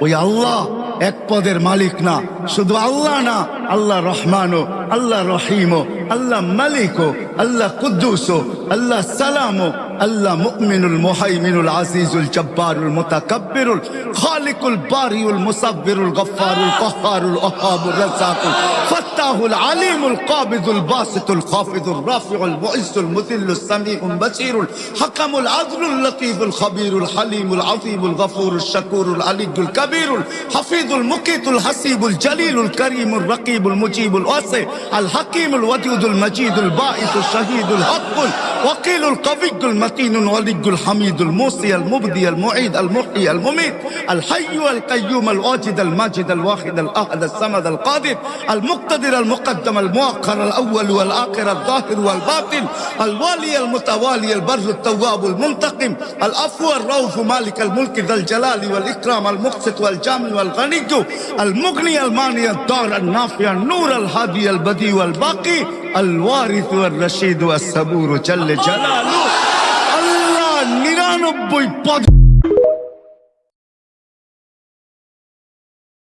ওই আল্লাহ এক পদের মালিক না, শুধু আল্লাহ না, আল্লাহ রহমানও, আল্লাহ রহিমও, আল্লাহ মালিকও, আল্লাহ কুদ্দুসও, আল্লাহ সালামও, আল্লাহ মুমিনুল মুহাইমিনুল আজিজুল জব্বারুল মুতাকাব্বিরুল খালিকুল বারিউল মুসাব্বিরুল গফফারুল কাহ্হারুল ওয়াহাবুর রাজ্জাকুল ফাত্তাহুল আলিমুল কাবিদুল বাসিতুল খাফিদুর রাফিউল মুইজ্জুল মুযিল্লুস সামিউল বাসীরুল হাকামুল আদলুল লতীফুল খবীরুল হালিমুল আযীমুল গফুরুশ শাকুরুল আলিয়্যুল কবীরুল হাফিজুল মুকিতুল হাসিবুল জলিলুল করিমুর রকিবুল মুজিবুল ওয়াসি আল হাকিমুল ওয়াদুদুল মজিদুল বাঈসুল শহীদুল হকুল ওয়াকিলুল কবিয়্যুল متين ولي الحميد الموصي المبدي المعيد المحيي المميت الحي القيوم الواجد الماجد الواحد الأحد الصمد القادر المقتدر المقدم المؤخر الأول والآخر الظاهر والباطن الوالي المتوالي البر التواب المنتقم العفو الرؤوف مالك الملك ذا الجلال والإكرام المقسط والجامع والغني المغني المانع الضار النافع النور الهادي البديع والباقي الوارث والرشيد والصبور جل جلاله 99 পদ